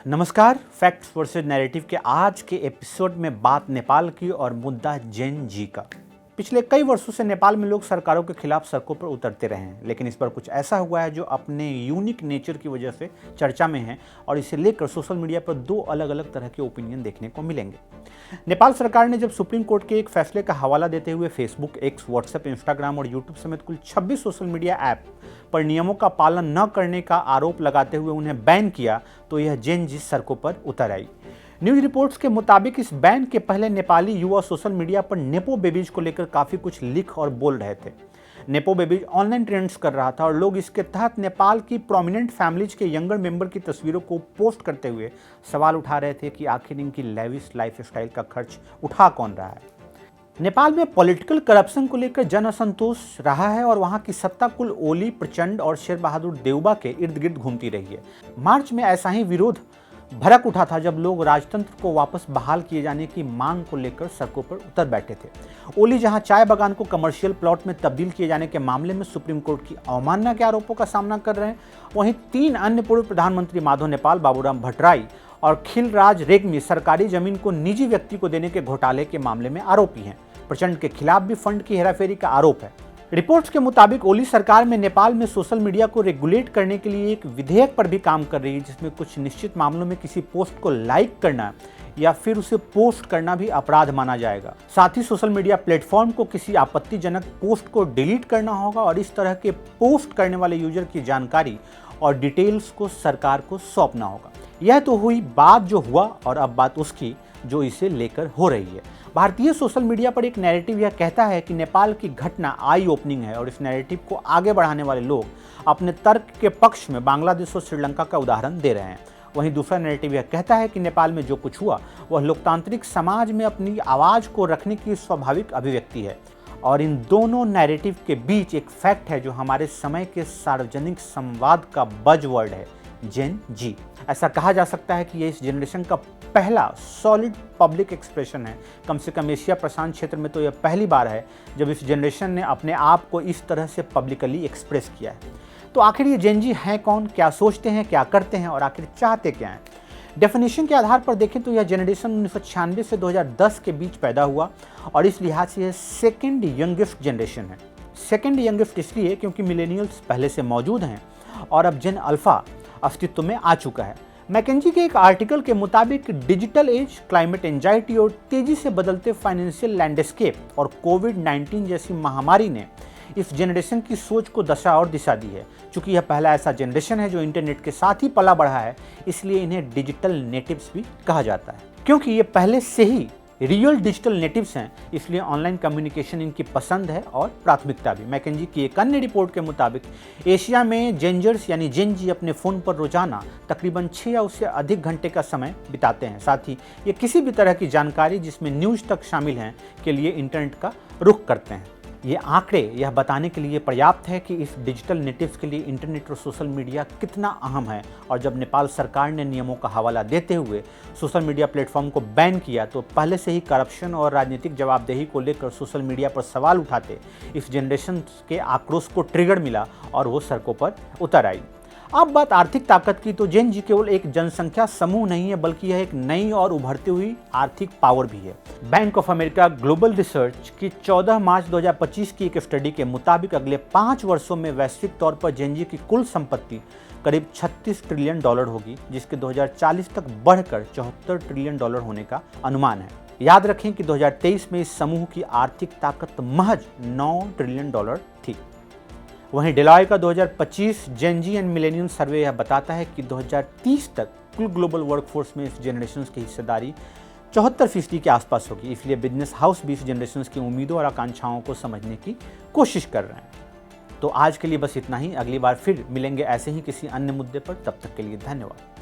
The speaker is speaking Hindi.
नमस्कार। फैक्ट्स वर्सेस नैरेटिव के आज के एपिसोड में बात नेपाल की और मुद्दा जेन जी का। पिछले कई वर्षों से नेपाल में लोग सरकारों के खिलाफ सड़कों पर उतरते रहे हैं, लेकिन इस बार कुछ ऐसा हुआ है जो अपने यूनिक नेचर की वजह से चर्चा में है और इसे लेकर सोशल मीडिया पर दो अलग अलग तरह के ओपिनियन देखने को मिलेंगे। नेपाल सरकार ने जब सुप्रीम कोर्ट के एक फैसले का हवाला देते हुए फेसबुक, एक्स, व्हाट्सएप, इंस्टाग्राम और यूट्यूब समेत कुल 26 सोशल मीडिया ऐप पर नियमों का पालन न करने का आरोप लगाते हुए उन्हें बैन किया, तो यह जेन जी सड़कों पर उतर आई। न्यूज रिपोर्ट्स के मुताबिक इस बैन के पहले नेपाली युवा सोशल मीडिया पर नेपो बेबीज को लेकर काफी कुछ लिख और बोल रहे थे। नेपो बेबीज ऑनलाइन ट्रेंड्स कर रहा था और लोग इसके तहत नेपाल की प्रोमिनेंट फैमिलीज के यंगर मेंबर की तस्वीरों को पोस्ट करते हुए सवाल उठा रहे थे कि आखिर इनकी लेविश लाइफस्टाइल का खर्च उठा कौन रहा है। नेपाल में पॉलिटिकल करप्शन को लेकर जन असंतोष रहा है और वहां की सत्ता कुल ओली, प्रचंड और शेर बहादुर देउबा के इर्द गिर्द घूमती रही है। मार्च में ऐसा ही विरोध भड़क उठा था जब लोग राजतंत्र को वापस बहाल किए जाने की मांग को लेकर सड़कों पर उतर बैठे थे। ओली जहां चाय बागान को कमर्शियल प्लॉट में तब्दील किए जाने के मामले में सुप्रीम कोर्ट की अवमानना के आरोपों का सामना कर रहे हैं, वहीं 3 अन्य पूर्व प्रधानमंत्री माधव नेपाल, बाबूराम भट्टराई और खिलराज रेग्मी सरकारी जमीन को निजी व्यक्ति को देने के घोटाले के मामले में आरोपी हैं। प्रचंड के खिलाफ भी फंड की हेराफेरी का आरोप है। रिपोर्ट्स के मुताबिक ओली सरकार में नेपाल में सोशल मीडिया को रेगुलेट करने के लिए एक विधेयक पर भी काम कर रही है, जिसमें कुछ निश्चित मामलों में किसी पोस्ट को लाइक करना या फिर उसे पोस्ट करना भी अपराध माना जाएगा। साथ ही सोशल मीडिया प्लेटफॉर्म को किसी आपत्तिजनक पोस्ट को डिलीट करना होगा और इस तरह के पोस्ट करने वाले यूजर की जानकारी और डिटेल्स को सरकार को सौंपना होगा। यह तो हुई बात जो हुआ, और अब बात उसकी जो इसे लेकर हो रही है। भारतीय सोशल मीडिया पर एक नैरेटिव यह कहता है कि नेपाल की घटना आई ओपनिंग है और इस नैरेटिव को आगे बढ़ाने वाले लोग अपने तर्क के पक्ष में बांग्लादेश और श्रीलंका का उदाहरण दे रहे हैं। वहीं दूसरा नैरेटिव यह कहता है कि नेपाल में जो कुछ हुआ वह लोकतांत्रिक समाज में अपनी आवाज़ को रखने की स्वाभाविक अभिव्यक्ति है। और इन दोनों नैरेटिव के बीच एक फैक्ट है जो हमारे समय के सार्वजनिक संवाद का बज़वर्ड है, जेन जी। ऐसा कहा जा सकता है कि ये इस जनरेशन का पहला सॉलिड पब्लिक एक्सप्रेशन है। कम से कम एशिया प्रशांत क्षेत्र में तो यह पहली बार है जब इस जनरेशन ने अपने आप को इस तरह से पब्लिकली एक्सप्रेस किया है। तो आखिर ये जेन जी हैं कौन, क्या सोचते हैं, क्या करते हैं और आखिर चाहते क्या हैं? डेफिनेशन के आधार पर देखें तो यह जनरेशन 1996 से 2010 के बीच पैदा हुआ और इस लिहाज से यह सेकेंड यंगेस्ट जनरेशन है। सेकेंड यंगेस्ट इसलिए क्योंकि मिलेनियल्स पहले से मौजूद हैं और अब जेन अल्फा अस्तित्व में आ चुका है। मैकेंजी के एक आर्टिकल के मुताबिक डिजिटल एज, क्लाइमेट एंजाइटी और तेजी से बदलते फाइनेंशियल लैंडस्केप और कोविड-19 जैसी महामारी ने इस जनरेशन की सोच को दशा और दिशा दी है। चूंकि यह पहला ऐसा जनरेशन है जो इंटरनेट के साथ ही पला बढ़ा है, इसलिए इन्हें डिजिटल नेटिव्स भी कहा जाता है। क्योंकि ये पहले से ही रियल डिजिटल नेटिव्स हैं, इसलिए ऑनलाइन कम्युनिकेशन इनकी पसंद है और प्राथमिकता भी। मैकेंजी की एक अन्य रिपोर्ट के मुताबिक एशिया में जेंजर्स यानी जेन जी अपने फ़ोन पर रोजाना तकरीबन 6 या उससे अधिक घंटे का समय बिताते हैं। साथ ही ये किसी भी तरह की जानकारी जिसमें न्यूज़ तक शामिल हैं के लिए इंटरनेट का रुख करते हैं। ये आंकड़े यह बताने के लिए पर्याप्त है कि इस डिजिटल नेटिव्स के लिए इंटरनेट और सोशल मीडिया कितना अहम है। और जब नेपाल सरकार ने नियमों का हवाला देते हुए सोशल मीडिया प्लेटफॉर्म को बैन किया, तो पहले से ही करप्शन और राजनीतिक जवाबदेही को लेकर सोशल मीडिया पर सवाल उठाते इस जनरेशन के आक्रोश को ट्रिगर मिला और वो सड़कों पर उतर आई। अब बात आर्थिक ताकत की, तो जेन जी केवल एक जनसंख्या समूह नहीं है, बल्कि यह एक नई और उभरती हुई आर्थिक पावर भी है। Bank of America global research की 14 मार्च 2025 की एक स्टडी के मुताबिक अगले 5 वर्षों में वैश्विक तौर पर जेन जी की कुल संपत्ति करीब $36 ट्रिलियन होगी, जिसके 2040 तक बढ़कर $74 ट्रिलियन होने का अनुमान है। याद रखें कि 2023 में इस समूह की आर्थिक ताकत महज $9 ट्रिलियन थी। वहीं डेलॉय का 2025 जेन जी एंड मिलेनियल सर्वे यह बताता है कि 2030 तक कुल ग्लोबल वर्कफोर्स में इस जनरेशन की हिस्सेदारी 74% के आसपास होगी। इसलिए बिजनेस हाउस भी इस जनरेशन की उम्मीदों और आकांक्षाओं को समझने की कोशिश कर रहे हैं। तो आज के लिए बस इतना ही। अगली बार फिर मिलेंगे ऐसे ही किसी अन्य मुद्दे पर। तब तक के लिए धन्यवाद।